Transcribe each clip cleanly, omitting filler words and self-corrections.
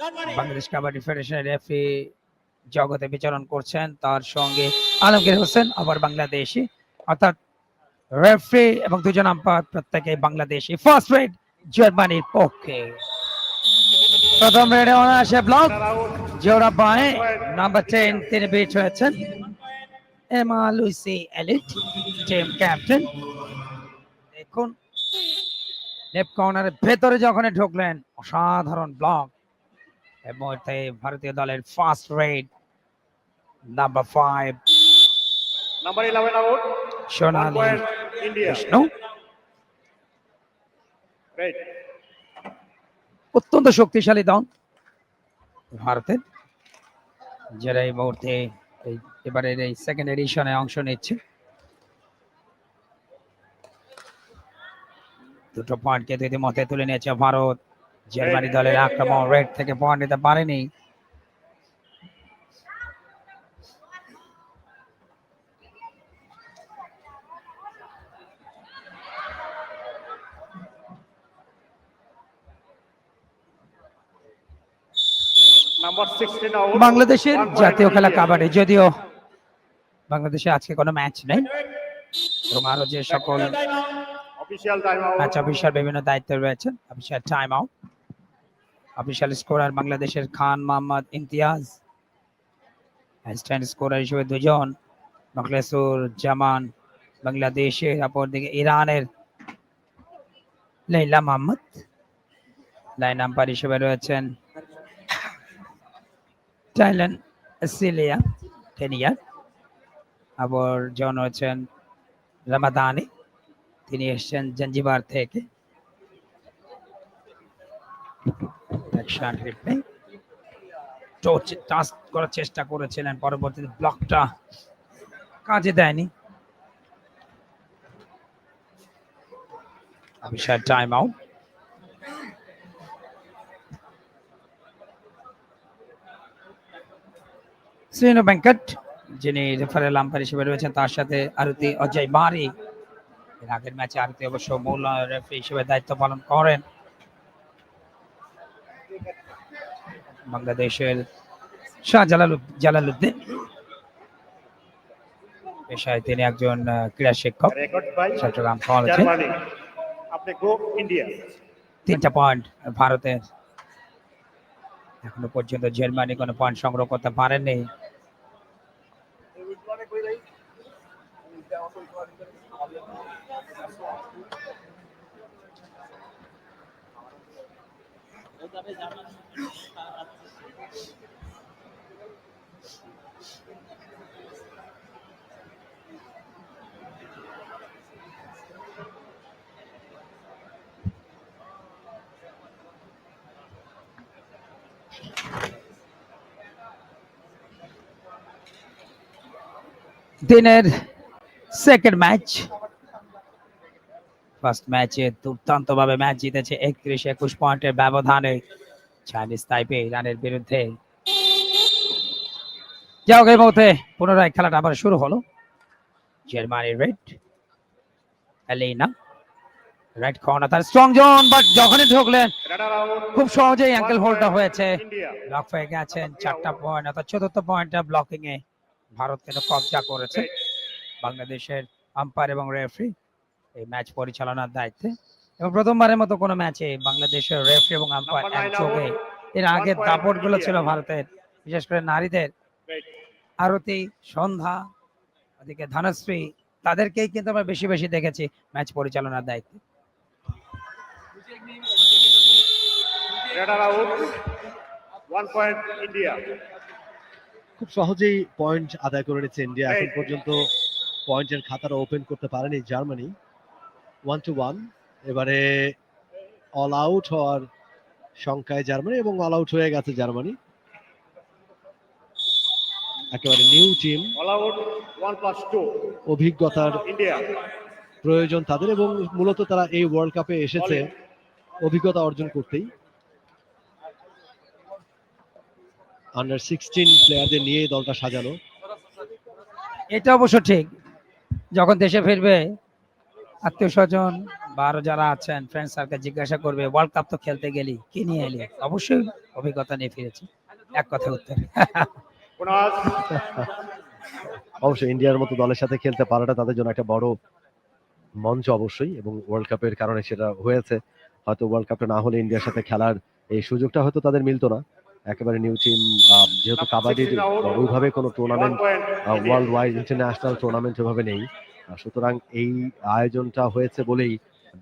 বাংলাদেশ কাবাডি ফেডারেশনের রেফারি জগতে বিচরণ করছেন, তার সঙ্গে আলমগীর হোসেন আবার বাংলাদেশি, অর্থাৎ রেফারি এবং দুজন আম্পায়ার প্রত্যেকে বাংলাদেশি। ফার্স্ট রেড জার্মানির পক্ষে। প্রথম রেডে অনায়াসে ব্লক জোড়া বাঁয়ে নাম্বার 10 তিনি বিট হয়েছেন এমা লুইসি এলিট টিম ক্যাপ্টেন। দেখুন লেফট কর্নারের ভেতরে যখন ঢুকলেন অসাধারণ ব্লক। এই মুহূর্তে ভারতীয় দলের first raid number 5 number 11 out সোনালী ইন্ডিয়া। অত্যন্ত শক্তিশালী দল ভারতের, যারা এই মুহূর্তে এবারের এই সেকেন্ড এডিশনে অংশ নিচ্ছে। দুটো পয়েন্টকে দুই মতে তুলে নিয়েছে ভারত। জার্মানি দলের আক্রমণ রেড থেকে পয়েন্ট নিতে পারেনি। বাংলাদেশের জাতীয় খেলা কাবাডি, যদিও বাংলাদেশে আজকে কোনো ম্যাচ নেই এবং আরো যে সকল ম্যাচ অফিসিয়াল বিভিন্ন দায়িত্বে রয়েছেন, official time out, official scorer বাংলাদেশের খান মোহাম্মদ ইমতিয়াজ, অ্যাসিস্ট্যান্ট স্কোরার হিসেবে দুজন মখলেসুর জামান বাংলাদেশের, অপরদিকে ইরানের লাইলা মোহাম্মদ, লাইন আম্পায়ার হিসেবে রয়েছেন টাইলান সিলিয়া কেনিয়ার, আবার জন হচ্ছেন রামাদানি, তিনি এসছেন জাঞ্জিবার থেকে। টাচ করার চেষ্টা করেছিলেন, পরবর্তীতে ব্লকটা কাজে দেয়নি। Time out. শ্রীনু ভেঙ্কট যিনি রেফারেল আম্পায়ার হিসেবে রয়েছেন, তার সাথে আরতি অজয় মারি। এর আগের ম্যাচে আরতি অবশ্য মূল রেফারি হিসেবে দায়িত্ব পালন করেন। বাংলাদেশের শাহ জালালউদ্দিন পেশায় তিনি একজন ক্রীড়া শিক্ষক, চট্টগ্রাম কলেজে। 3টা পয়েন্ট ভারতের, এখনো পর্যন্ত জার্মানি কোনো পয়েন্ট সংগ্রহ করতে পারেননি। দিনের সেকেন্ড ম্যাচ, ফার্স্ট ম্যাচে দুর্দান্ত ভাবে ম্যাচ জিতেছে 31-21 পয়েন্টের ব্যবধানে চাইনিজ তাইপে ইরানের বিরুদ্ধে। যাও এই মুহূর্তে পুনরায় খেলাটা আবার শুরু হলো। জার্মানি রেড এলিনা রাইট কর্নার, তার স্ট্রং জোন, বাট যখনই ঢুকলেন খুব সহজেই অ্যাঙ্কেল হোল্ডটা হয়েছে, ব্লক হয়ে গেছেন। 4টা পয়েন্ট, অর্থাৎ 4র্থ পয়েন্টটা ব্লকিং এ ভারত কিন্তু কবজা করেছে। বাংলাদেশের আম্পায়ার এবং রেফারি এই ম্যাচ পরিচালনার দায়িত্বে, এবং প্রথমবারের মতো কোনো ম্যাচে বাংলাদেশের রেফারি এবং আম্পায়ার একযোগে। এর আগে দাপটগুলো ছিল ভারতের, বিশেষ করে নারীদের আরতি, সন্ধ্যা, ওদিকে ধানশ্রী, তাদেরকেই কিন্তু আমরা বেশি বেশি দেখেছি ম্যাচ পরিচালনার দায়িত্বে। খুব সহজেই পয়েন্ট আদায় করে নিচ্ছে ইন্ডিয়া। এখন পর্যন্ত পয়েন্টের খাতাটা ওপেন করতে পারেনি জার্মানি। 1-1 এবারে অল আউট হওয়ার সংখ্যায় জার্মানি, এবং অল আউট হয়ে গেছে জার্মানি। একেবারে নিউ টিম, অভিজ্ঞতার প্রয়োজন তাদের, এবং মূলত তারা এই ওয়ার্ল্ড কাপে এসেছে অভিজ্ঞতা অর্জন করতেই। আন্ডার 16 প্লেয়ারদের নিয়ে দলটা সাজানো। এটা অবশ্য ঠিক, যখন দেশে ফিরবে আত্মীয় স্বজন বা আরো যারা আছেন ফ্রেন্ড সার্কেল জিজ্ঞাসা করবে ওয়ার্ল্ড কাপ তো খেলতে গেলি কি নিয়ে এলি, অবশ্যই অভিজ্ঞতা নিয়ে ফিরেছি, এক কথা উত্তর। Bonus. অবশ্যই ইন্ডিয়ার মতো দলের সাথে খেলতে পারাটা তাদের জন্য একটা বড় মঞ্চ অবশ্যই, এবং ওয়ার্ল্ড কাপের কারণে সেটা হয়েছে। হয়তো ওয়ার্ল্ড কাপটা না হলে ইন্ডিয়ার সাথে খেলার এই সুযোগটা হয়তো তাদের মিলতো না। একেবারে নিউ টিম, যেহেতু কাবাডির ওইভাবে কোনো 1 tournament, point India. World wide international tournament ওইভাবে নেই। সুতরাং এই আয়োজনটা হয়েছে বলেই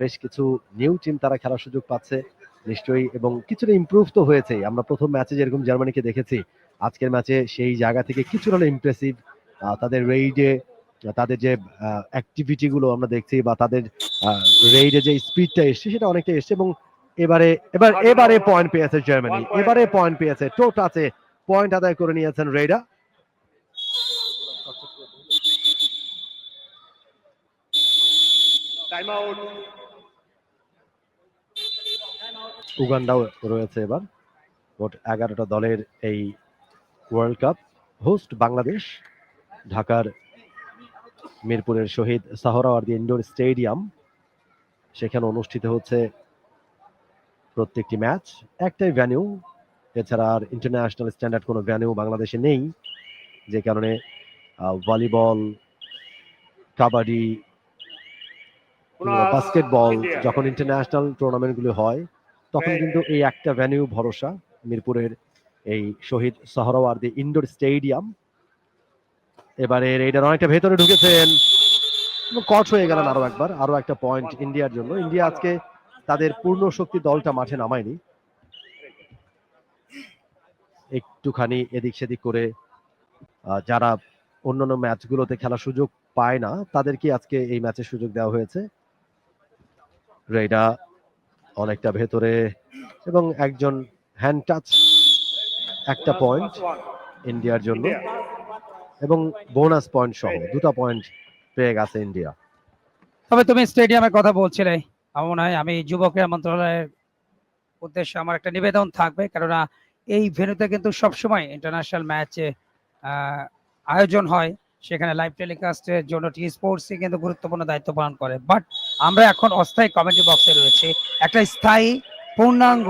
বেশ কিছু নিউ টিম তারা খেলার সুযোগ পাচ্ছে নিশ্চয়ই, এবং কিছুটা ইমপ্রুভ তো হয়েছে। আমরা প্রথম ম্যাচে যেরকম জার্মানিকে দেখেছি, আজকের ম্যাচে সেই জায়গা থেকে কিছুটা ইমপ্রেসিভ তাদের রেইডে, তাদের যে অ্যাক্টিভিটি গুলো আমরা দেখছি, বা তাদের রেইডে যে স্পিডটা এসছে সেটা অনেকটা এসছে। এবং এবারে পয়েন্ট পেয়েছে জার্মানি, এবারে পয়েন্ট পেয়েছে, টোট আছে পয়েন্ট আদায় করে নিয়েছেন রেইডা। Time out. উগান্ডাও রয়েছে এবার। মোট 11টা দলের এই ওয়ার্ল্ড কাপ, হোস্ট বাংলাদেশ, ঢাকার মিরপুরের শহীদ সোহরাওয়ার্দী ইনডোর স্টেডিয়াম। সেখানে অনুষ্ঠিত হচ্ছে প্রত্যেকটি ম্যাচ, একটাই ভেন্যু, এছাড়া আর ইন্টারন্যাশনাল স্ট্যান্ডার্ড কোনো ভেন্যু বাংলাদেশে নেই, যে কারণে volleyball, kabaddi, Bonus. Basketball India. যখন ইন্টারন্যাশনাল টুর্নামেন্টগুলো হয় তখন কিন্তু এই একটা ভেন্যু ভরসা, মিরপুরের এই শহীদ সোহরাওয়ার্দী ইনডোর স্টেডিয়াম। এবারে রেইডার অনেকটা ভেতরে ঢুকেছেন, কট হয়ে গেলেন আরো একবার, আরো একটা পয়েন্ট ইন্ডিয়ার জন্য। ইন্ডিয়া আজকে তাদের পূর্ণ শক্তি দলটা মাঠে নামায়নি, একটুখানি এদিক সেদিক করে যারা অন্যান্য ম্যাচগুলোতে খেলার সুযোগ পায় না তাদেরকে আজকে এই ম্যাচের সুযোগ দেওয়া হয়েছে। রেইডা অনেকটা ভেতরে, এবং একজন হ্যান্ড টাচ, একটা পয়েন্ট Plus 1. ইন্ডিয়ার জন্য, India. এবং বোনাস পয়েন্ট সহ 2টা পয়েন্ট পেয়ে গেছে ইন্ডিয়া। তবে তুমি স্টেডিয়ামের কথা বলছিলে, আমার মনে হয় আমি যুব ক্রীড়া মন্ত্রণালয়ের উদ্দেশ্যে আমার একটা নিবেদন থাকবে, কেননা এই ভেন্যুতে কিন্তু সবসময় ইন্টারন্যাশনাল ম্যাচে আয়োজন হয়, সেখানে লাইভ টেলিকাস্টের জন্য টি স্পোর্টসই কিন্তু গুরুত্বপূর্ণ দায়িত্ব পালন করে। বাট আমরা এখন অস্থায়ী কমেন্ট্রি বক্সে রয়েছে, একটা স্থায়ী পূর্ণাঙ্গ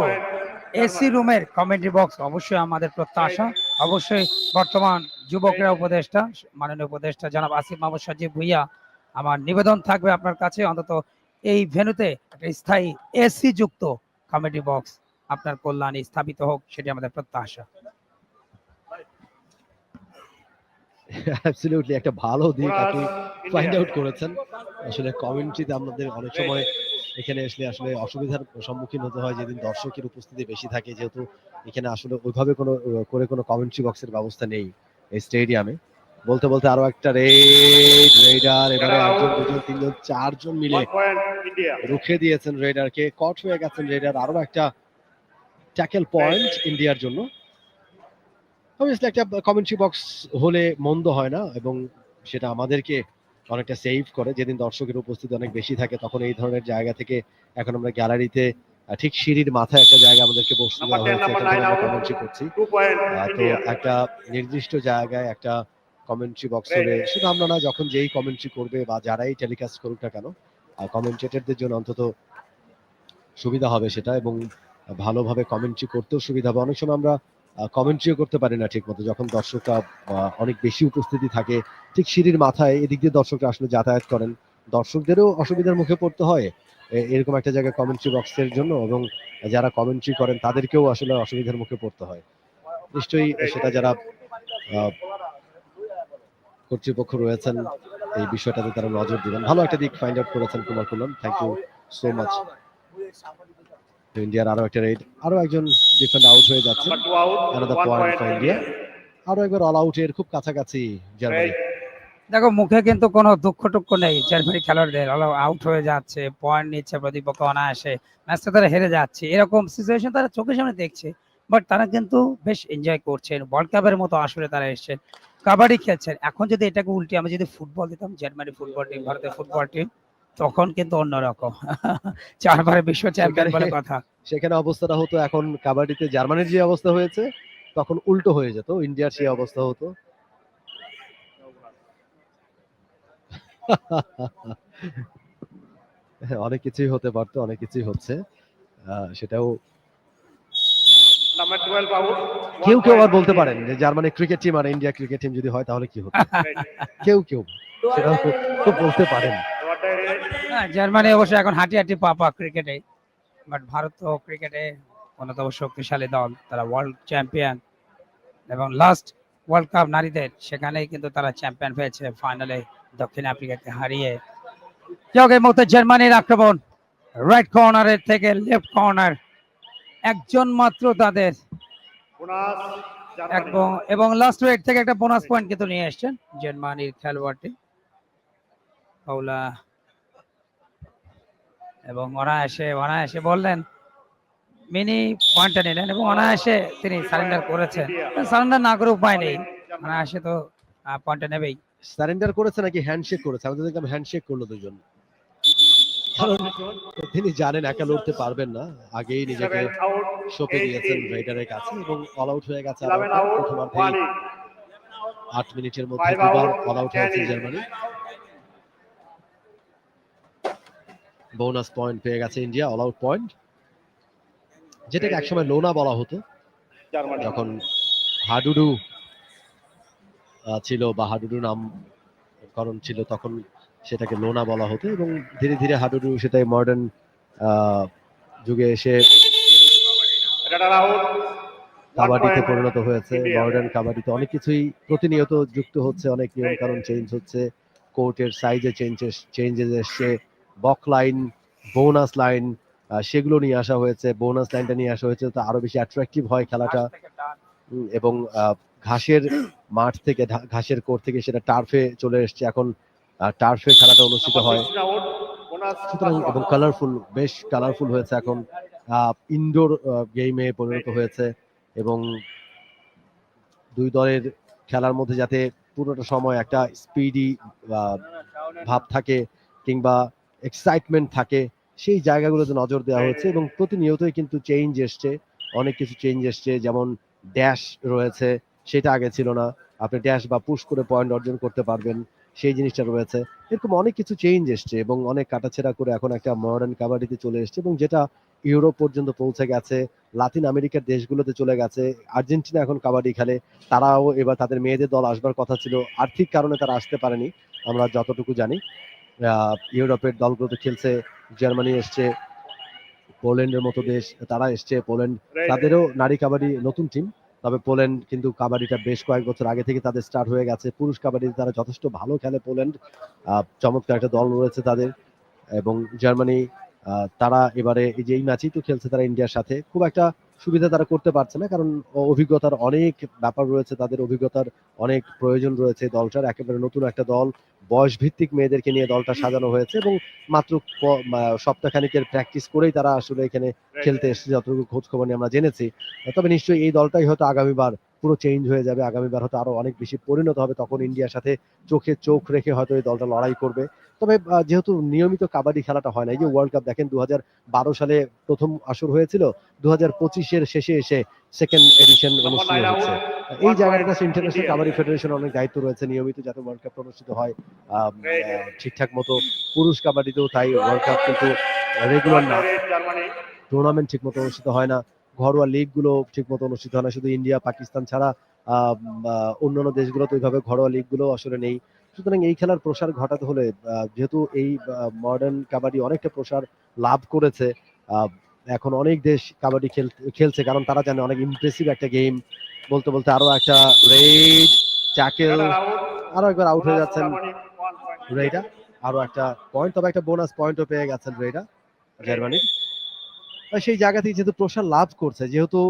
এসি রুমের কমেন্ট্রি বক্স অবশ্যই আমাদের প্রত্যাশা। অবশ্যই বর্তমান যুব ক্রীড়া উপদেষ্টা, মাননীয় উপদেষ্টা জনাব আসিফ মাহমুদ সজীব ভুইয়া, আমার নিবেদন থাকবে আপনার কাছে, অন্তত এই ভেন্যুতে একটা স্থায়ী এসি যুক্ত কমেডি বক্স আপনার কল্যাণে স্থাপিত হোক, সেটি আমাদের প্রত্যাশা। অ্যাবসলিউটলি একটা ভালো দিক আপনি Bonus. Find India. আউট করেছেন। আসলে কমেন্ট্রিতে আমাদের অনেক সময় এখানে আসলে অসুবিধার সম্মুখীন হতে হয় যেদিন দর্শকের উপস্থিতি বেশি থাকে, যেহেতু এখানে আসলে ওইভাবে কোনো কমেন্ট্রি বক্সের ব্যবস্থা নেই এই স্টেডিয়ামে। বলতে বলতে আরো একটা রেইডার, এবারে একজন, দুজন, তিনজন, চারজন মিলে 1 point India. রুখে দিয়েছেন রেইডারকে, কট হয়ে গেছেন রেইডার। আরো একটা ট্যাকেল পয়েন্ট ইন্ডিয়ার জন্য। অবভিয়াসলি একটা কমেন্ট্রি বক্স হলে মন্দ হয় না, এবং সেটা আমাদেরকে অনেকটা সেভ করে। যেদিন দর্শকের উপস্থিতি অনেক বেশি থাকে তখন এই ধরনের জায়গা থেকে, এখন আমরা গ্যালারিতে ঠিক সিঁড়ির মাথায় একটা জায়গা আমাদেরকে বসতে Number দেওয়া 10, হয়েছে, number এখানে 9 আমরা out. কমেন্ট্রি করছি। 2 point তো India. একটা নির্দিষ্ট জায়গায় একটা কমেন্ট্রি বক্স হলে, শুধু আমরা না, যখন যেই কমেন্ট্রি করবে বা যারাই টেলিকাস্ট করুক না কেন, কমেন্টেটরদের জন্য অন্তত সুবিধা হবে সেটা, এবং ভালোভাবে কমেন্ট্রি করতেও সুবিধা হবে। অনেক সময় আমরা কমেন্ট্রিও করতে পারি না ঠিক মতো, যখন দর্শকরা অনেক বেশি উপস্থিতি থাকে ঠিক সিঁড়ির মাথায়, এদিক দিয়ে দর্শকরা আসলে যাতায়াত করেন, দর্শকদেরও অসুবিধার মুখে পড়তে হয় এরকম একটা জায়গায় কমেন্ট্রি বক্সের জন্য, এবং যারা কমেন্ট্রি করেন তাদেরকেও আসলে অসুবিধার মুখে পড়তে হয়। নিশ্চয়ই সেটা যারা কর্তৃপক্ষ রয়েছেন এই বিষয়টাতে তারা নজর দিবেন। ভালো একটা দিক ফাইন্ড আউট করেছেন Kumar Kullan, thank you so much. ইন্ডিয়ার আরো একটা রেড, আরো একজন ডিফেন্ড আউট হয়ে যাচ্ছে, Number 2 out. Another 1 point point for India. India. আরো একবার অল আউটের খুব কাছাকাছি জার্মানি। দেখো মুখে কিন্তু কোনো দুঃখ টুক্ষ নেই, জার্মানি খেলোয়াড়দের আউট হয়ে যাচ্ছে, পয়েন্ট নিচ্ছে প্রতিপক্ষ অনায়াসে, ম্যাচটা তারা হেরে যাচ্ছে, এরকম সিচুয়েশন তারা চোখের সামনে দেখছে, বাট তারা কিন্তু বেশ এনজয় করছেন, ওয়ার্ল্ড কাপের মতো আসলে তারা এসেছেন, কাবাডি খেলছেন। এখন যদি এটাকে উল্টে আমি যদি ফুটবল দিতাম, জার্মানি ফুটবল টিম, ভারতের ফুটবল টিম, তখন কিন্তু অন্যরকম। 4বারের বিশ্ব চ্যাম্পিয়ন বলে কথা। সেখানে অবস্থাটা হতো, এখন কাবাডিতে জার্মানির যে অবস্থা হয়েছে তখন উল্টো হয়ে যেত, ইন্ডিয়ার সেই অবস্থা হতো। হ্যাঁ, অনেক কিছুই হতে পারতো, অনেক কিছুই হচ্ছে। সেটাও Number 12 out. কেউ 1 কেউ point আর বলতে India. পারেন যে জার্মানি ক্রিকেট টিম আর ইন্ডিয়া ক্রিকেট টিম যদি হয় তাহলে কি হতো। Red. কেউ কেউ সেটাও বলতে পারেন। Water red. হ্যাঁ, জার্মানি অবশ্য এখন হাঁটি হাঁটি পাপা ক্রিকেটে, বাট ভারত তো ক্রিকেটে অন্যতম শক্তিশালী দল, তারা ওয়ার্ল্ড চ্যাম্পিয়ন এবং লাস্ট ওয়ার্ল্ড কাপ নারীদের সেখানেই কিন্তু তারা চ্যাম্পিয়ন হয়েছে ফাইনালে দক্ষিণ আফ্রিকাকে হারিয়ে। যোগ এই মুহূর্তে জার্মানির আক্রমণ রাইট কর্নারের থেকে লেফট কর্নার, একজন মাত্র তাদের, Bonus. Germany. এবং লাস্ট উইক থেকে একটা বোনাস পয়েন্ট কিন্তু নিয়ে এসেছেন জার্মানির খেলোয়াড়টি পাউলা, এবং অনায়াসে বললেন মিনি পয়েন্টটা নিলেন এবং অনায়াসে তিনি সারেন্ডার করেছেন। সারেন্ডার না করে উপায় নেই, অনায়াসে তো পয়েন্টটা নেবেই। সারেন্ডার করেছে নাকি হ্যান্ডশেক করেছে? আমি তো দেখলাম হ্যান্ডশেক করলো দুজন। কারণ তিনি জানেন একা লড়তে পারবেন না, আগেই নিজেকে 7 out. সঁপে 8 দিয়েছেন in. রেইডারের কাছে এবং অল আউট হয়ে গেছে। 11 out. প্রথমার্ধেই 1 in. 8 মিনিটের মধ্যে 5 দুবার out. অল আউট 10 হয়েছে in. জার্মানি। বোনাস পয়েন্ট পেয়ে গেছে ইন্ডিয়া, অল আউট পয়েন্ট, যেটাকে একসময় লোনা বলা হতো Germany. যখন হাডুডু ছিল বা হাডুডু নামকরণ ছিল, তখন সেটাকে লোনা বলা হতো এবং ধীরে ধীরে হাডুডু সেটাই মডার্ন যুগে এসে Radar out. 1 কাবাডিতে point. পরিণত হয়েছে। India. মডার্ন কাবাডিতে অনেক কিছুই প্রতিনিয়ত যুক্ত হচ্ছে, অনেক নিয়ম কানুন চেঞ্জ হচ্ছে, কোর্টের সাইজে চেঞ্জেস এসছে, বক লাইন, বোনাস লাইন, সেগুলো নিয়ে আসা হয়েছে। বোনাস লাইনটা নিয়ে আসা হয়েছে তো আরো বেশি অ্যাট্রাকটিভ হয় খেলাটা। এবং ঘাসের মাঠ থেকে ঘাসের কোর্ট থেকে সেটা টার্ফে চলে এসছে, এখন টার্ফে খেলাটা অনুষ্ঠিত Number হয়। 16 out. Bonus. সুতরাং plus এবং 1. কালারফুল, বেশ কালারফুল হয়েছে এখন, ইনডোর গেমে পরিণত হয়েছে এবং দুই দলের খেলার মধ্যে যাতে পুরোটা সময় একটা স্পিডি ভাব থাকে কিংবা এক্সাইটমেন্ট থাকে, সেই জায়গাগুলোতে নজর দেওয়া হচ্ছে এবং প্রতিনিয়তই কিন্তু চেঞ্জ এসছে, অনেক কিছু চেঞ্জ এসছে। যেমন ড্যাশ রয়েছে, সেটা আগে ছিল না, আপনি ড্যাশ বা পুশ করে পয়েন্ট অর্জন করতে পারবেন, সেই জিনিসটা রয়েছে। এরকম অনেক কিছু চেঞ্জ এসছে এবং অনেক কাটাছেড়া করে এখন একটা মডার্ন কাবাডিতে চলে এসছে এবং যেটা ইউরোপ পর্যন্ত পৌঁছে গেছে, লাতিন আমেরিকার দেশগুলোতে চলে গেছে। আর্জেন্টিনা এখন কাবাডি খেলে, তারাও এবার তাদের মেয়েদের দল আসবার কথা ছিল, আর্থিক কারণে তারা আসতে পারেনি আমরা যতটুকু জানি। ইউরোপের দলগুলোতে খেলছে, জার্মানি এসছে, পোল্যান্ডের মতো দেশ তারা এসছে, পোল্যান্ড তাদেরও নারী কাবাডি নতুন টিম, তবে পোল্যান্ড কিন্তু কাবাডিটা বেশ কয়েক বছর আগে থেকে তাদের স্টার্ট হয়ে গেছে। পুরুষ কাবাডিতে তারা যথেষ্ট ভালো খেলে পোল্যান্ড, চমৎকার একটা দল রয়েছে তাদের। এবং জার্মানি তারা এবারে এই ম্যাচেই তো খেলছে তারা ইন্ডিয়ার সাথে, খুব একটা সুবিধা তারা করতে পারছে না, কারণ অভিজ্ঞতার অনেক ব্যাপার রয়েছে, তাদের অভিজ্ঞতার অনেক প্রয়োজন রয়েছে দলটার। একেবারে নতুন একটা দল, বয়স ভিত্তিক মেয়েদেরকে নিয়ে দলটা সাজানো হয়েছে এবং মাত্র সপ্তাহখানিকের প্র্যাকটিস করেই তারা আসলে এখানে খেলতে এসেছে, যতটুকু খোঁজ খবর নিয়ে আমরা জেনেছি। তবে নিশ্চয়ই এই দলটাই হয়তো আগামীবার পুরো চেঞ্জ হয়ে যাবে, আগামীবার হয়তো আরো অনেক বেশি পরিণত হবে, তখন ইন্ডিয়ার সাথে চোখে চোখ রেখে হয়তো এই দলটা লড়াই করবে। তবে যেহেতু নিয়মিত কাবাডি খেলাটা হয় না, এই যে ওয়ার্ল্ড কাপ দেখেন 2012 সালে প্রথম আসর হয়েছিল, 2025-এর শেষে এসে সেকেন্ড এডিশন অনুষ্ঠিত হচ্ছে। এই জায়গাটার কাছে ইন্টারন্যাশনাল কাবাডি ফেডারেশন অনেক দায়িত্ব রয়েছে, নিয়মিত যাতে ওয়ার্ল্ড কাপ অনুষ্ঠিত হয় ঠিকঠাক মতো। পুরুষ কাবাডিতেও তাই, ওয়ার্ল্ড কাপ কিন্তু রেগুলার না, Germany. টুর্নামেন্ট ঠিক মতো অনুষ্ঠিত হয় না, ঘরোয়া লিগ গুলো ঠিক মতো অনুষ্ঠিত হয় না, শুধু ইন্ডিয়া পাকিস্তান ছাড়া অন্যান্য দেশগুলোতে ওইভাবে ঘরোয়া লিগ গুলো আসলে নেই। সুতরাং এই খেলার প্রসার ঘটাতে হলে, যেহেতু এই মডার্ন কাবাডি অনেকটা প্রসার লাভ করেছে, এখন অনেক দেশ কাবাডি খেলছে, কারণ তারা জানে অনেক ইমপ্রেসিভ একটা গেম। বলতে বলতে আরো একটা রেড ট্যাকেল, Radar out. আরো একবার আউট হয়ে Bonus যাচ্ছেন Germany. 1 point. রেইডা, আরো একটা পয়েন্ট, তবে একটা বোনাস পয়েন্টও পেয়ে গেছেন রেইডা জার্মানির। সেই জায়গা থেকে যেহেতু প্রসার লাভ করছে, যেহেতু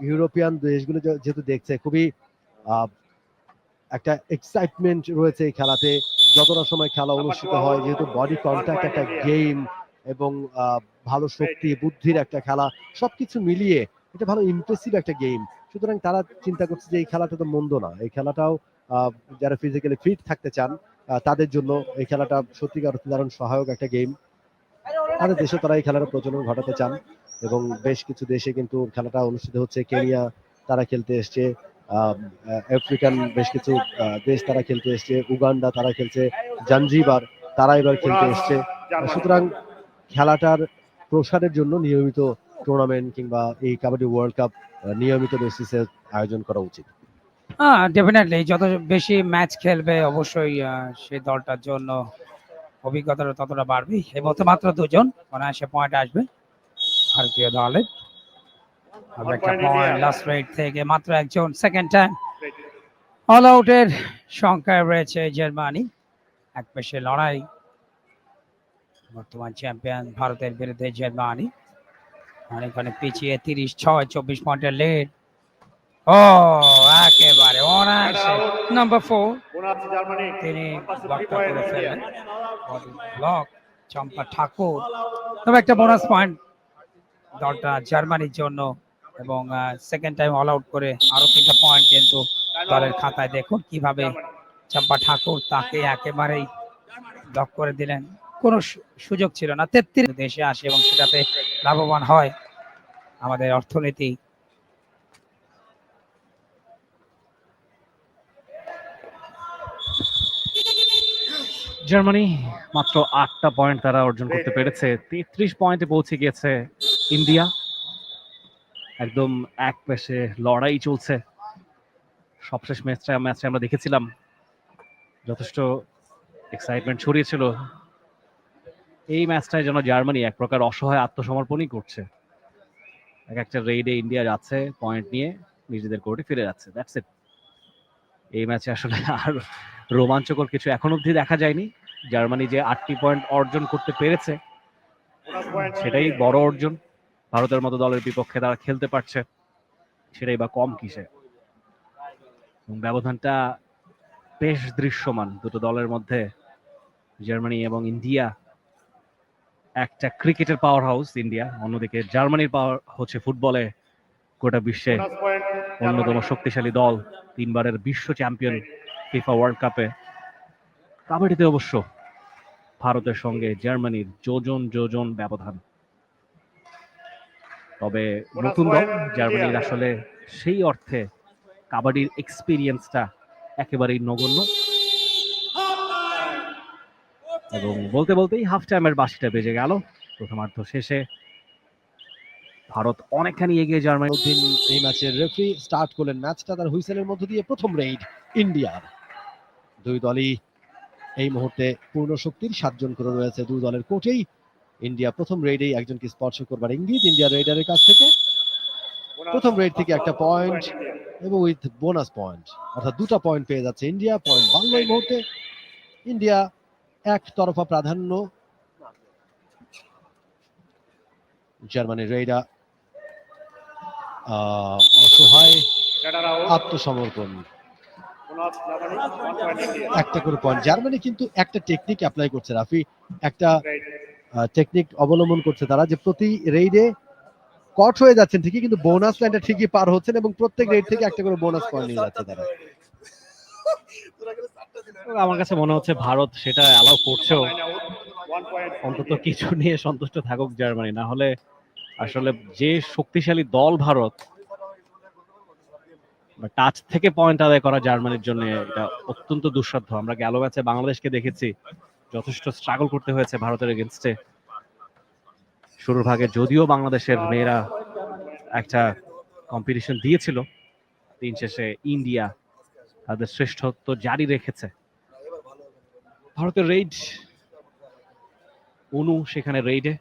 ইউরোপিয়ান দেশগুলো যেহেতু দেখছে, খুবই একটা এক্সাইটমেন্ট রয়েছে এই খেলাতে, যতটা সময় খেলা অনুষ্ঠিত হয়, যেহেতু বডি কন্ট্যাক্ট একটা গেম এবং ভালো শক্তি বুদ্ধির একটা খেলা, সবকিছু মিলিয়ে এটা ভালো ইমপ্রেসিভ একটা গেম। সুতরাং তারা চিন্তা করছে যে এই খেলাটা তো মন্দ না, এই খেলাটাও যারা ফিজিক্যালি ফিট থাকতে চান তাদের জন্য এই খেলাটা সত্যিকার দারুণ সহায়ক একটা গেম। তাদের দেশে তারা এই খেলার প্রচলন ঘটাতে চান এবং বেশ কিছু দেশে কিন্তু খেলাটা অনুষ্ঠিত হচ্ছে। কেনিয়া তারা খেলতে এসছে, আফ্রিকান বেশ কিছু দেশ তারা খেলতে এসছে, উগান্ডা তারা খেলছে, জাঞ্জিবার তারা এবার খেলতে এসছে। জার্মানি সুতরাং খেলাটার প্রসারের জন্য নিয়মিত টুর্নামেন্ট কিংবা এই কাবাডি ওয়ার্ল্ড কাপ নিয়মিত বেসিসে আয়োজন করা উচিত। হ্যাঁ, ডেফিনেটলি যত বেশি ম্যাচ খেলবে অবশ্যই সেই দলটার জন্য অভিজ্ঞতাটা ততটা বাড়বে। এই মতো মাত্র দুজন অনায়াসে পয়েন্ট আসবে ভারতীয় দলের। আর একটা পয়েন্ট লাস্ট রেট থেকে মাত্র একজন সেকেন্ড টাইম অল আউটের সংখ্যায় রয়েছে জার্মানি। এক পেশে লড়াই বর্তমান চ্যাম্পিয়ন ভারতের বিরুদ্ধে জার্মানি অনেকখানি পিছিয়ে 36-24 পয়েন্টের লিড। ও একেবারে অনায়াসে নাম্বার 4 বোনাস জার্মানি তিনি 1 ব্লকটা পয়েন্ট করে ইন্ডিয়া ফেললেন। ব্লক চম্পা ঠাকুর, তবে একটা বোনাস পয়েন্ট দলটা জার্মানির জন্য এবং সেকেন্ড টাইম অল আউট করে আরো 3টা পয়েন্ট কিন্তু দলের খাতায়। দেখুন কিভাবে চম্পা ঠাকুর তাকে একেবারেই ব্লক করে দিলেন, কোনো সুযোগ ছিল না। 33 দেশে আসে এবং সেটাতে লাভবান হয় আমাদের অর্থনীতি। জার্মানি মাত্র 8টা পয়েন্ট তারা অর্জন করতে পেরেছে। 33 পয়েন্টে পৌঁছে গিয়েছে ইন্ডিয়া। একদম এক পেশে লড়াই চলছে। সবশেষ ম্যাচে আমরা দেখেছিলাম যথেষ্ট এক্সাইটমেন্ট ছড়িয়েছিল। এই ম্যাচটায় যেন জার্মানি এক প্রকার অসহায় আত্মসমর্পণই করছে। এক একটা রেইডে ইন্ডিয়া যাচ্ছে পয়েন্ট নিয়ে, নিজেদের কোর্টে ফিরে যাচ্ছে। That's it. এই ম্যাচে আসলে আর রোমাঞ্চকর কিছু এখন অবধি দেখা যায়নি। জার্মানি যে 8টি পয়েন্ট অর্জন করতে পেরেছে সেটাই বড় অর্জন। ভারতের মতো দলের বিপক্ষে তারা খেলতে পারছে, সেটাই বা কম কিসে। ব্যবধানটা বেশ দৃশ্যমান দুটো দলের মধ্যে। জার্মানি এবং ইন্ডিয়া, একটা ক্রিকেটের পাওয়ার হাউস ইন্ডিয়া, অন্যদিকে জার্মানির পাওয়ার হচ্ছে ফুটবলে গোটা বিশ্বে অন্যতম শক্তিশালী দল, 3বারের বিশ্ব চ্যাম্পিয়ন ফিফা ওয়ার্ল্ড কাপে। কাবাডিতে অবশ্য ভারতের সঙ্গে জার্মানির যোজন ব্যবধান। তবে নতুন দল জার্মানির আসলে সেই অর্থে কাবাডির এক্সপিরিয়েন্সটা একেবারেই নগণ্য। এবং বলতে বলতেই হাফ টাইমের বাঁশিটা বেজে গেল। প্রথমার্ধ শেষে ভারত অনেকখানি এগিয়ে জার্মানি। এই ম্যাচের রেফারি স্টার্ট করলেন ম্যাচটা তার হুইসেলের মধ্য দিয়ে। প্রথম রেইড ইন্ডিয়ার। দুই দলই এই মুহূর্তে পূর্ণ শক্তির 7 জন করে রয়েছে দুই দলের কোর্টেই। ইন্ডিয়া প্রথম রেইডেই একজনকে স্পর্শ করবার ইঙ্গিত ইন্ডিয়া রেইডারের কাছ থেকে। প্রথম রেইড থেকে একটা পয়েন্ট এবং উইথ বোনাস পয়েন্ট, অর্থাৎ 2টা পয়েন্ট পেয়ে যাচ্ছে ইন্ডিয়া। পয়েন্ট বাংলো এই মুহূর্তে। ইন্ডিয়া একতরফা প্রাধান্য। জার্মানির রেইডার অসহায় আত্মসমর্পণ। একটা করে পয়েন্ট। জার্মানি কিন্তু একটা টেকনিক অ্যাপ্লাই করছে রাফি, একটা টেকনিক অবলম্বন করছে তারা, যে প্রতি রেইডে কট হয়ে যাচ্ছেন ঠিকই, কিন্তু বোনাস লাইনটা ঠিকই পার হচ্ছেন এবং প্রত্যেক রেইড থেকে একটা করে বোনাস পয়েন্ট নিয়ে যাচ্ছে তারা। আমার কাছে মনে হচ্ছে ভারত সেটা অ্যালাউ করছেও। অন্তত কিছু নিয়ে সন্তুষ্ট থাকুক জার্মানি, না হলে আসলে যে শক্তিশালী দল ভারত, টাচ থেকে পয়েন্ট আদায় করা জার্মানির জন্য এটা অত্যন্ত দুঃসাধ্য। আমরা গেল ম্যাচে বাংলাদেশকে দেখেছি, যথেষ্ট স্ট্রাগল করতে হয়েছে ভারতের এগেনস্টে। শুরুর ভাগে যদিও বাংলাদেশের মেয়েরা একটা কম্পিটিশন দিয়েছিল, দিন শেষে ইন্ডিয়া তাদের শ্রেষ্ঠত্ব জারি রেখেছে। ভারতের রেইড, অনু সেখানে রেইডে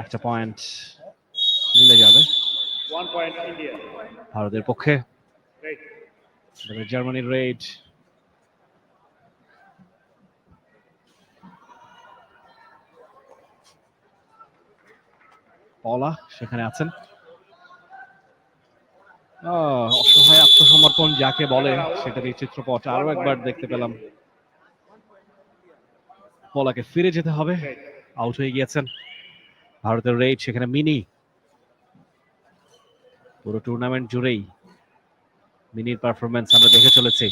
একটা পয়েন্ট মিলে যাবে ভারতের পক্ষে। জার্মানির রেইড, পলা সেখানে আছেন। অসহায় আত্মসমর্পণ যাকে বলে সেটার এই চিত্রপট আরো একবার দেখতে পেলাম। পলাকে ফিরে যেতে হবে, আউট হয়ে গিয়েছেন। ভারতের রেইড, সেখানে মিনি। পুরো টুর্নামেন্ট জুড়েই মিনির পারফরমেন্স আমরা দেখে চলেছি।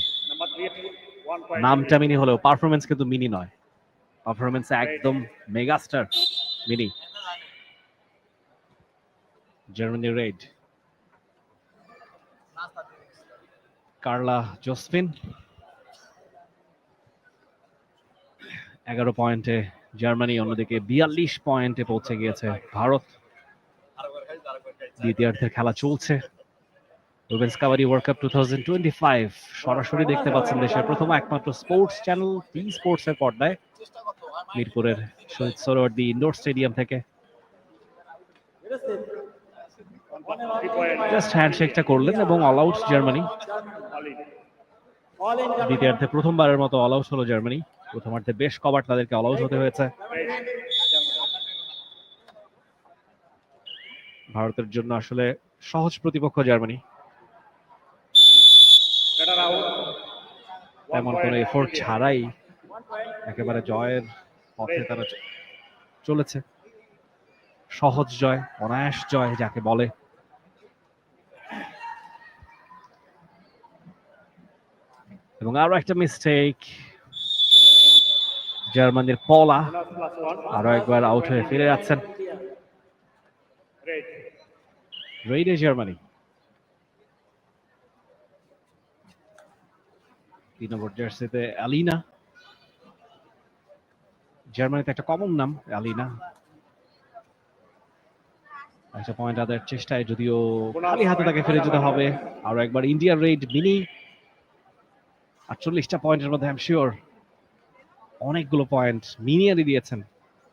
নামটা মিনি হলেও পারফরমেন্স কিন্তু মিনি নয়। পারফরমেন্স একদম megastar mini. Germany raid, Carla Josephine 11 পয়েন্টে জার্মানি, অন্যদিকে 42 পয়েন্টে পৌঁছে গিয়েছে ভারত। দ্বিতীয়ার্ধের খেলা চলছে। উইমেন্স কাবাডি ওয়ার্ল্ড কাপ 2025 সরাসরি দেখতে পাচ্ছেন দেশের প্রথম একমাত্র স্পোর্টস চ্যানেল টি স্পোর্টস এর পর্দায়, মিরপুরের শহীদ সোহরাওয়ার্দী ইনডোর স্টেডিয়াম থেকে। 3 point. জাস্ট হ্যান্ডশেকটা করলেন এবং all out Germany. All in. দ্বিতীয়ার্ধে প্রথমবারের মতো অল আউট হলো জার্মানি। প্রথমার্ধে বেশ কবার তাদেরকে অল আউট হতে হয়েছে। ভারতের জন্য আসলে সহজ প্রতিপক্ষ জার্মানি, Radar out. তেমন কোনো এফোর্ট ছাড়াই একেবারে জয়ের পথে তারা চলেছে। সহজ জয়, অনায়াস জয় যাকে বলে। এবং আরো একটা মিস্টেক, জার্মানির পলা Bonus plus 1. আরো একবার আউট হয়ে ফিরে যাচ্ছেন। Red. রেইডে জার্মানি। 3 নম্বর জার্সিতে অ্যালিনা। জার্মানিতে একটা কমন নাম অ্যালিনা। একটা পয়েন্ট আদায়ের চেষ্টায়, যদিও খালি হাতে তাকে ফিরে যেতে হবে। আরো একবার ইন্ডিয়ার রেইড মিনি। 48টা পয়েন্টের মধ্যে আই এম শিওর অনেকগুলো পয়েন্ট মিনিয়ারই দিয়েছেন।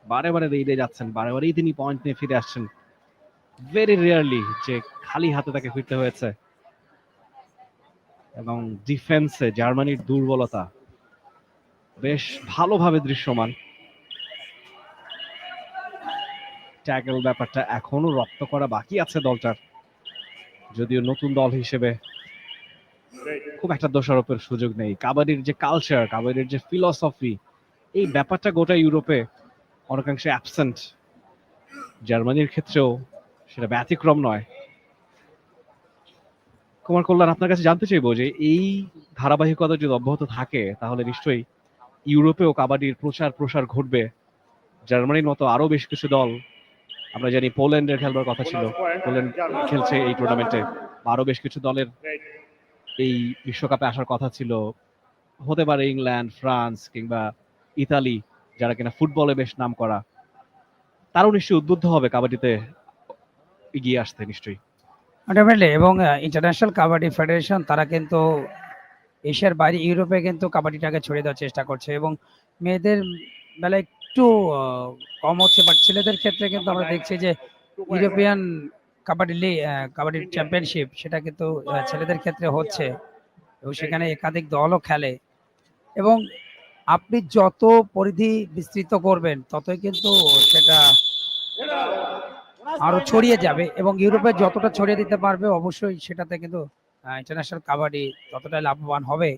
বারে বারে রেইডে যাচ্ছেন, বারে বারেই তিনি পয়েন্ট নিয়ে ফিরে আসছেন। ভেরি রেয়ারলি যে খালি হাতে তাকে ফিরতে হয়েছে। এবং ডিফেন্সে জার্মানির দুর্বলতা বেশ ভালোভাবে দৃশ্যমান। ট্যাকল ব্যাপারটা এখনো রপ্ত করা বাকি আছে দলটার, যদিও নতুন দল হিসেবে খুব একটা দোষারোপের সুযোগ নেই। কাবাডির যে কালচার, কাবাডির যে ফিলসফি, এই ব্যাপারটা গোটা ইউরোপে অনেকাংশে অ্যাবসেন্ট। জার্মানির ক্ষেত্রেও সেটা ব্যতিক্রম নয়। কুমার কল্যাণ, আপনার কাছে জানতে চাইবো যে এই ধারাবাহিকতা যদি অব্যাহত থাকে তাহলে নিশ্চয়ই ইউরোপেও কাবাডির প্রচার প্রসার ঘটবে। জার্মানির মতো আরো বেশ কিছু দল, আমরা জানি পোল্যান্ডের খেলবার কথা ছিল, পোল্যান্ড খেলছে এই টুর্নামেন্টে, আরো বেশ কিছু দলের এই বিশ্বকাপে আসার কথা ছিল। হতে পারে ইংল্যান্ড, ফ্রান্স কিংবা ইতালি, যারা কিনা ফুটবলে বেশ নাম করা, তারাও নিশ্চয়ই উদ্বুদ্ধ হবে কাবাডিতে এগিয়ে আসতে নিশ্চয়ই। আলটিমেটলি এবং ইন্টারন্যাশনাল কাবাডি ফেডারেশন তারা কিন্তু এশিয়ার বাইরে ইউরোপে কিন্তু কাবাডিটাকে ছড়িয়ে দেওয়ার চেষ্টা করছে, এবং মেয়েদের বেলায় একটু কম হচ্ছে, বাট ছেলেদের ক্ষেত্রে কিন্তু আমরা দেখছি যে ইউরোপিয়ান কাবাডি চ্যাম্পিয়নশিপ সেটা কিন্তু ছেলেদের ক্ষেত্রে হচ্ছে, এবং সেখানে একাধিক দলও খেলে। এবং আপনি যত পরিধি বিস্তৃত করবেন ততই কিন্তু সেটা আরো ছড়িয়ে যাবে, এবং ইউরোপে যতটা ছড়িয়ে দিতে পারবে অবশ্যই সেটাতে কিন্তু ইন্টারন্যাশনাল কাবাডি ততটাই লাভবান হবে।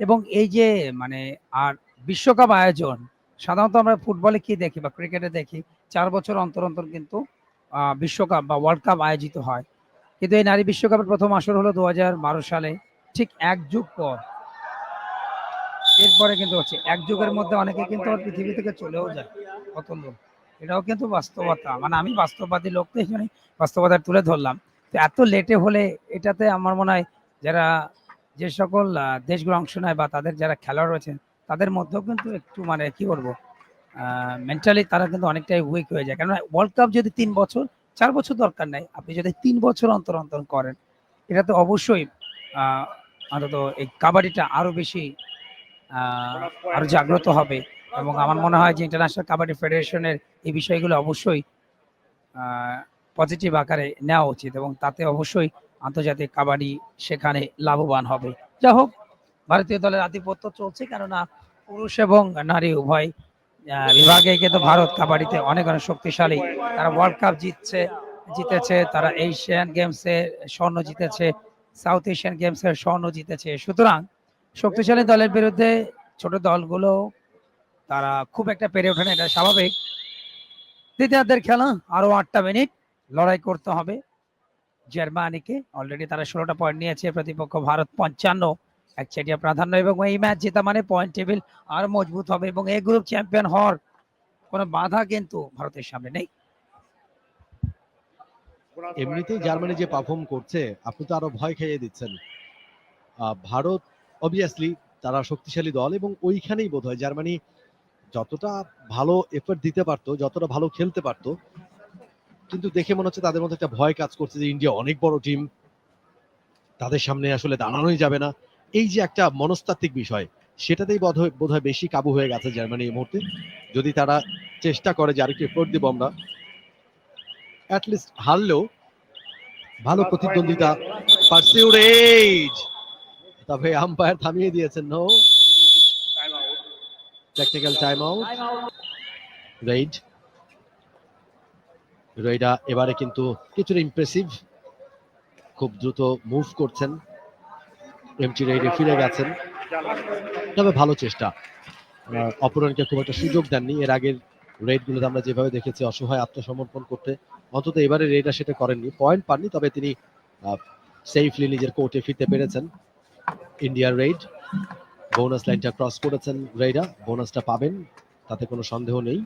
এবং এই যে মানে আর বিশ্বকাপ আয়োজন, সাধারণত আমরা ফুটবলে কি দেখি বা ক্রিকেটে দেখি 4 বছর অন্তর অন্তর কিন্তু বিশ্বকাপ বা ওয়ার্ল্ড কাপ আয়োজিত হয়, কিন্তু এই নারী বিশ্বকাপের প্রথম আসর হলো 2012 সালে, ঠিক 1 যুগ পর। এরপরে কিন্তু হচ্ছে 1 যুগের মধ্যে অনেকে কিন্তু পৃথিবী থেকে চলেও যায়, কত লোক। এটাও কিন্তু বাস্তবতা, মানে আমি বাস্তববাদী লোক তো এখানে বাস্তবতা তুলে ধরলাম। তো এত লেটে হলে এটাতে আমার মনে হয় যারা যে সকল দেশগুলো অংশ নেয় বা তাদের যারা খেলোয়াড় রয়েছেন তাদের মধ্যেও কিন্তু একটু মানে কি বলবো মেন্টালি তারা কিন্তু অনেকটাই উইক হয়ে যায়। কেননা ওয়ার্ল্ড কাপ যদি 3 বছর 4 বছর দরকার নাই, আপনি যদি 3 বছর অন্তর অন্তর করেন, এটা তো অবশ্যই অন্তত এই কাবাডিটা আরো বেশি আরো জাগ্রত হবে। এবং আমার মনে হয় যে ইন্টারন্যাশনাল কাবাডি ফেডারেশনের এই বিষয়গুলো অবশ্যই পজিটিভ আকারে নেওয়া উচিত, এবং তাতে অবশ্যই আন্তর্জাতিক কাবাডি সেখানে লাভবান হবে। যা হোক, ভারতীয় দলের আধিপত্য চলছে, কেননা পুরুষ এবং নারী উভয় বিভাগে কিন্তু ভারত কাবাডিতে অনেক অনেক শক্তিশালী। তারা ওয়ার্ল্ড কাপ জিতেছে, তারা এশিয়ান গেমসে স্বর্ণ জিতেছে, সাউথ এশিয়ান গেমসে স্বর্ণ জিতেছে। সুতরাং শক্তিশালী দলের বিরুদ্ধে ছোট দলগুলো তারা খুব একটা পেরে ওঠে না, এটা স্বাভাবিক। দ্বিতীয়ার্ধের খেলা, আরো 8টা মিনিট লড়াই করতে হবে জার্মানিকে। অলরেডি তারা 16টা পয়েন্ট নিয়েছে, প্রতিপক্ষ ভারত 55, একচেটিয়া প্রাধান্য, এবং এই ম্যাচ জেতা মানে পয়েন্ট টেবিল আরো মজবুত হবে, এবং এই গ্রুপ চ্যাম্পিয়ন হওয়ার কোনো বাধা কিন্তু ভারতের সামনে নেই। এমনিতেই জার্মানি যে পারফর্ম করছে, আপনি তো আরো ভয় খেয়ে দিচ্ছেন। ভারত অবভিয়াসলি তারা শক্তিশালী দল, এবং ওইখানেই বোধহয় জার্মানি যতটা ভালো এফর্ট দিতে পারতো, যতটা ভালো খেলতে পারতো, কিন্তু দেখে মনে হচ্ছে তাদের মধ্যে একটা ভয় কাজ করছে যে ইন্ডিয়া অনেক বড় টিম, তাদের সামনে আসলে দাঁড়ানোই যাবে না। এই যে একটা মনস্তাত্ত্বিক বিষয়, সেটাতেই বোধহয় বেশি কাবু হয়ে গেছে জার্মানি এই মুহূর্তে। যদি তারা চেষ্টা করে যে আরেকটু এফোর্ট দিব আমরা, অ্যাটলিস্ট হারলেও ভালো প্রতিদ্বন্দ্বিতা। পারসিউড এইজ, তবে আম্পায়ার থামিয়ে দিয়েছেন। No, Time out. Technical time out. রেইডা এবারে কিন্তু কিছুটা ইমপ্রেসিভ, খুব দ্রুত মুভ করছেন। এমটি রেইডে ফিরে গেছেন, Germany. তবে ভালো চেষ্টা। অপরণকে খুব একটা সুযোগ দেননি। এর আগের রেড গুলোতে আমরা যেভাবে দেখেছি অসহায় আত্মসমর্পণ করতে, অন্তত এবারে রেডা সেটা করেননি, পয়েন্ট পাননি, তবে তিনি সেফলি নিজের কোর্টে ফিরতে পেরেছেন। ইন্ডিয়ার রেড বোনাস লাইনটা ক্রস করেছেন, রেইডা বোনাসটা পাবেন তাতে কোনো সন্দেহ নেই,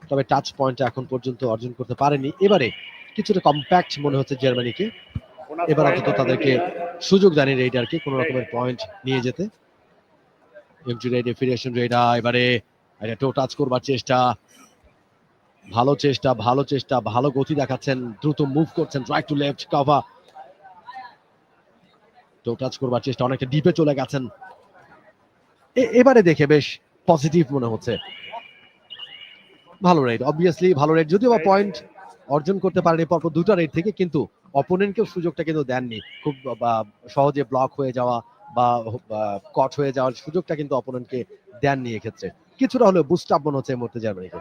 তবে টাচ পয়েন্ট এখন পর্যন্ত অর্জন করতে পারেনি। এবারে কিছুটা কম্প্যাক্ট মনে হচ্ছে জার্মানিকে, Bonus এবার point অন্তত for তাদেরকে India. সুযোগ দেয়নি রেইডারকে কোনো রকমের পয়েন্ট নিয়ে যেতে। এমটি রেইডে ফিরে আসেন রেইডা, এবারে একটা টো টাচ করবার চেষ্টা, ভালো চেষ্টা, ভালো চেষ্টা, ভালো গতি দেখাচ্ছেন, দ্রুত মুভ করছেন, right to left cover, to touch করবার চেষ্টা, অনেকটা ডিপে চলে গেছেন। এবারে দেখে বেশ পজিটিভ মনে হচ্ছে। ভালো রেড, অবভিয়াসলি ভালো রেড, যদিও বা পয়েন্ট অর্জন করতে পারেনি পরপর দুটো রেড থেকে, কিন্তু অপোনেন্টকেও সুযোগটা কিন্তু দেননি। খুব সহজে ব্লক হয়ে যাওয়া বা কট হয়ে যাওয়ার সুযোগটা কিন্তু অপোনেন্টকে দেননি এক্ষেত্রে। কিছুটা হলেও বুস্ট আপ মনে হচ্ছে এই মুহূর্তে জার্মানিকে।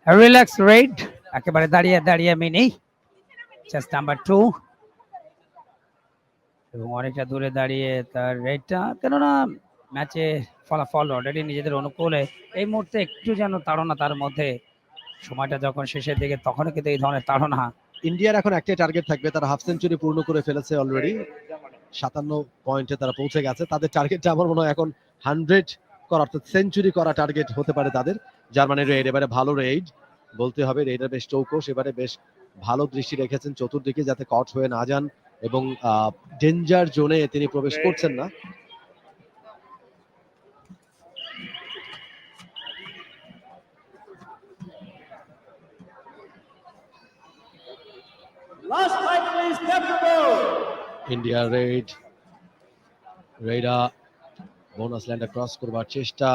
রিল্যাক্স রেড, একেবারে দাঁড়িয়ে দাঁড়িয়ে মিনি জাস্ট নাম্বার 2, এবং অনেকটা দূরে দাঁড়িয়ে তার রেডটা, কেননা ম্যাচে ফলাফল অলরেডি নিজেদের অনুকূলে। এই মুহূর্তে একটু যেন তাড়না তার মধ্যে, সময়টা যখন শেষের দিকে তখনও কিন্তু এই ধরনের তাড়না। ইন্ডিয়ার এখন একটাই টার্গেট থাকবে, তারা হাফ সেঞ্চুরি পূর্ণ করে ফেলেছে অলরেডি, 57 পয়েন্টে তারা পৌঁছে গেছে। তাদের টার্গেটটা আমার মনে হয় এখন 100 করা, অর্থাৎ সেঞ্চুরি করা টার্গেট হতে পারে তাদের। জার্মানির রেড, এবারে ভালো রেড বলতে হবে, রেডার বেশ চৌকস, এবারে বেশ ভালো দৃষ্টি রেখেছেন চতুর্দিকে যাতে কট হয়ে না যান, এবং ডেঞ্জার জোনে তিনি প্রবেশ করছেন না। ইন্ডিয়ার রেইডা বোনাস ল্যান্ডে ক্রস করবার চেষ্টা,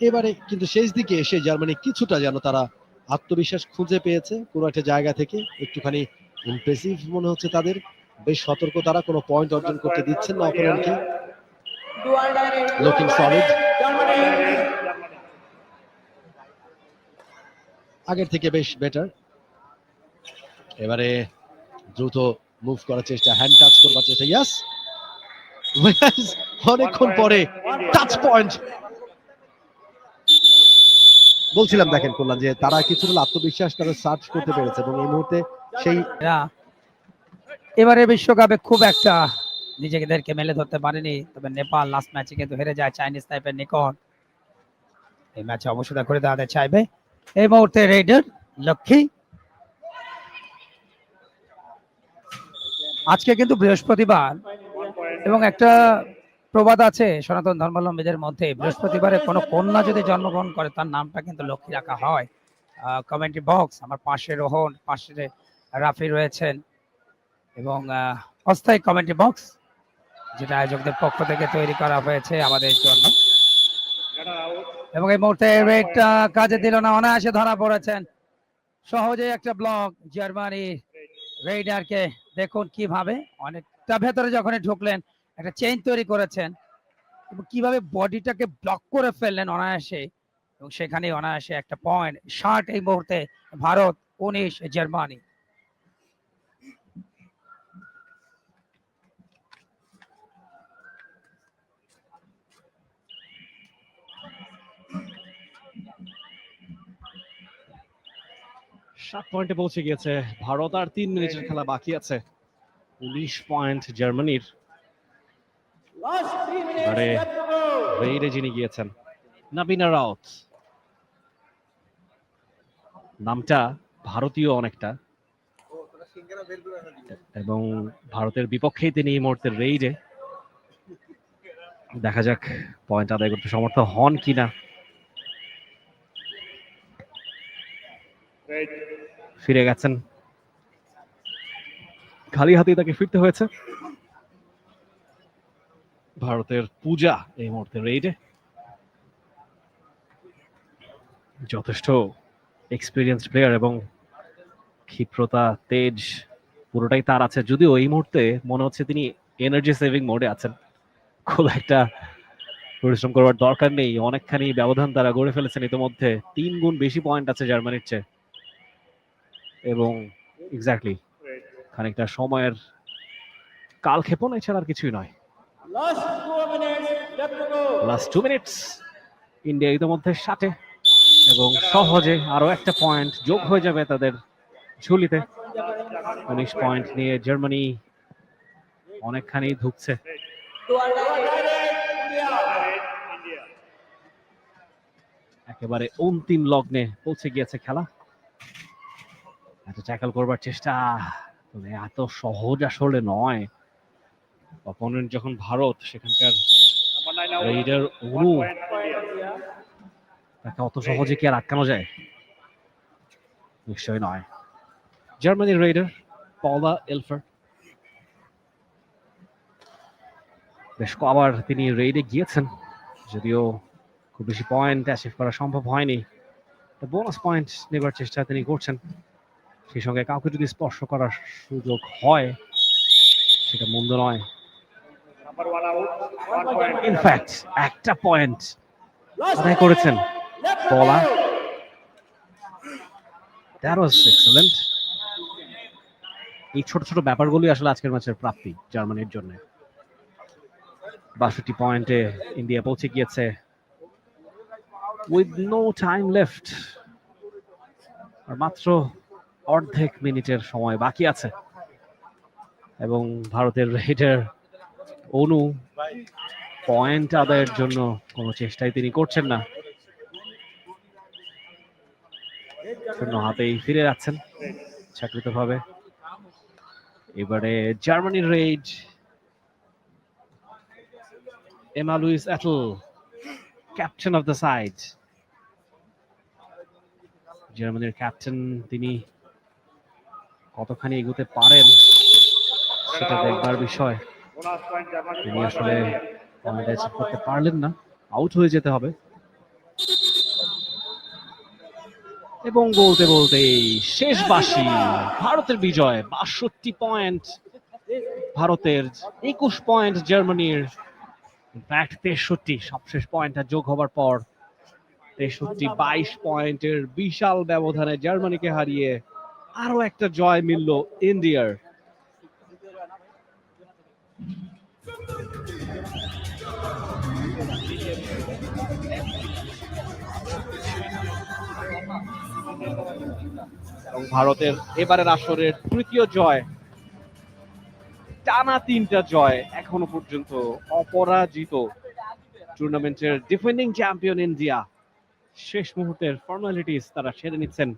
এবারে কিন্তু শেষ দিকে এসে জার্মানি কিছুটা যেন তারা আত্মবিশ্বাস খুঁজে পেয়েছে কোনো একটা জায়গা থেকে, একটুখানি ইমপ্রেসিভ মনে হচ্ছে তাদের, বেশ সতর্ক, তারা কোনো পয়েন্ট অর্জন করতে দিচ্ছেন না অপোনেন্টকে। লুকিং সলিড, আগের থেকে বেশ বেটার। এবারে দ্রুত মুভ করার চেষ্টা, হ্যান্ড টাচ করবার চেষ্টা, ইয়াস, অনেকক্ষণ পরে টাচ পয়েন্ট। বলছিলাম দেখেন কল্যাণ যে তারা কিছুটা আত্মবিশ্বাস তারা সার্চ করতে পেরেছে, এবং এই মুহূর্তে সেই এবারে বিশ্বকাপে খুব একটা নিজেদেরকে মেলে ধরতে পারেনি, তবে নেপাল লাস্ট ম্যাচে কিন্তু হেরে যায় চাইনিজ টাইপের নিকট। এই ম্যাচে অবশ্যই করে দাঁড়াতে চাইবে এই মুহূর্তে রেডার লক্ষ্মী। আজকে কিন্তু বৃহস্পতিবার, এবং একটা প্রবাদ আছে সনাতন ধর্মাবলম্বীদের মধ্যে, বৃহস্পতিবারে কোনো কন্যা যদি জন্মগ্রহণ করে তার নামটা কিন্তু লক্ষ্মী রাখা হয়। কমেন্ট্রি বক্স আমার পাশে রোহন, পাশে রাফি রয়েছেন, এবং অস্থায়ী কমেন্ট্রি বক্স যেটা আয়োজকদের পক্ষ থেকে তৈরি করা হয়েছে আমাদের জন্য। এবং এই মুহূর্তে রেডটা কাজে দিল না, অনায়াসে ধরা পড়েছেন, সহজে একটা ব্লক জার্মানি রেইডারকে। দেখুন কিভাবে অনেকটা ভেতরে যখনই ঢুকলেন একটা চেইন তৈরি করেছেন, এবং কিভাবে বডিটাকে ব্লক করে ফেললেন অনায়াসে, এবং সেখানে অনায়াসে একটা পয়েন্ট। 60 এই মুহূর্তে ভারত, 19 জার্মানি। সাত পয়েন্টে পৌঁছে গিয়েছে ভারত, আর 3 মিনিটের খেলা বাকি আছে। 19 পয়েন্ট জার্মানির। এবারে রেইডে যিনি গিয়েছেন নাবিনা রাউত, নামটা ভারতীয় অনেকটা, এবং ভারতের বিপক্ষেই তিনি এই মুহূর্তে রেইডে। দেখা যাক পয়েন্ট আদায় করতে সমর্থ হন কিনা। রেড ফিরে গেছেন, খালি হাতেই তাকে ফিরতে হয়েছে। ভারতের পূজা এই মুহূর্তে রেইডে, যথেষ্ট এক্সপিরিয়েন্সড প্লেয়ার এবং ক্ষিপ্রতা, তেজ পুরোটাই তার আছে। যদিও এই মুহূর্তে মনে হচ্ছে তিনি এনার্জি সেভিং মোডে আছেন, খুব একটা পরিশ্রম করবার দরকার নেই। অনেকখানি ব্যবধান তারা গড়ে ফেলেছেন ইতিমধ্যে, 3 গুণ বেশি পয়েন্ট আছে জার্মানির চেয়ে, এবং এক্স্যাক্টলি খানিকটা সময়ের কালক্ষেপণ এছাড়া আর কিছুই নয়। লাস্ট 2 মিনিটস, ইন্ডিয়া ইতিমধ্যে 60-এ এবং সহজে আরো একটা পয়েন্ট যোগ হয়ে যাবে তাদের ঝুলিতে। 19 পয়েন্ট নিয়ে জার্মানি অনেকখানি ধুকছে। একেবারে অন্তিম লগ্নে পৌঁছে গিয়েছে খেলা। ট্যাকল করবার চেষ্টা, তবে এত সহজ আসলে নয়। অপোনেন্ট যখন ভারত, সেখানকার নাম্বার 9 আউট রেইডার 1 অনু, পয়েন্ট ইন্ডিয়া তাকে অত সহজে কি আর আটকানো যায়? নিশ্চয়ই নয়। জার্মানির রেইডার পলা এলফার, বেশ কবার তিনি রেইডে গিয়েছেন, যদিও খুব বেশি পয়েন্ট অ্যাচিভ করা সম্ভব হয়নি। বোনাস পয়েন্ট নেবার চেষ্টা তিনি করছেন, সেই সঙ্গে কাউকে যদি স্পর্শ করার সুযোগ হয় সেটা মন্দ নয়। নাম্বার 1 আউট 1 পয়েন্ট ইনফ্যাক্ট একটা পয়েন্ট আদায় করেছেন পলা। That was excellent. এই ছোট ছোট ব্যাপারগুলোই আসলে আজকের ম্যাচের প্রাপ্তি জার্মানির জন্য। 62 পয়েন্টে ইন্ডিয়া পৌঁছে গিয়েছে উইথ নো টাইম লেফট। আর মাত্র অর্ধেক মিনিটের সময় বাকি আছে, এবং ভারতের রেইডার অনু পয়েন্ট আদায়ের জন্য কোনো চেষ্টাই তিনি করছেন না, শূন্য হাতেই ফিরে যাচ্ছেন ইচ্ছাকৃতভাবে। এবারে জার্মানির রেইড এমা লুইস অ্যাটল, ক্যাপ্টেন অফ দ্য সাইড। জার্মানির ক্যাপ্টেন, তিনি কতখানি এগোতে পারেন সেটা দেখবার বিষয়। বোনাস পয়েন্ট জার্মানি তিনি আসলে পয়েন্ট অ্যাচিভ করতে পারলেন না, আউট হয়ে যেতে হবে। এবং বলতে বলতে শেষ বাঁশি, ভারতের বিজয়। 62 পয়েন্ট ভারতের, 21 পয়েন্ট জার্মানির। ইনফ্যাক্ট 63 সবশেষ পয়েন্টটা যোগ হবার পর 63-22 পয়েন্টের বিশাল ব্যবধানে জার্মানিকে হারিয়ে আরো একটা জয় মিলল ইন্ডিয়ার। এবং ভারতের এবারের আসরের তৃতীয় জয়, টানা 3টা জয়, এখনো পর্যন্ত অপরাজিত টুর্নামেন্টের ডিফেন্ডিং চ্যাম্পিয়ন ইন্ডিয়া। শেষ মুহূর্তের ফর্মালিটিস তারা সেরে নিচ্ছেন।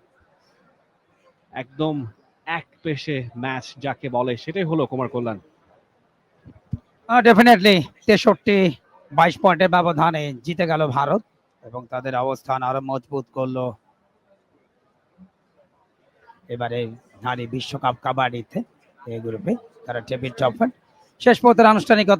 একদম এক পেশে ম্যাচ যাকে বলে, সেটাই হলো কুমার কল্যাণ। ডেফিনেটলি 63-22 পয়েন্টের ব্যবধানে জিতে গেল ভারত এবং তাদের অবস্থান আরো মজবুত করলো এবারে নারী বিশ্বকাপ কাবাডিতে এই গ্রুপে। তারা টেবিল টপ শেষ পর্যন্ত আনুষ্ঠানিকতা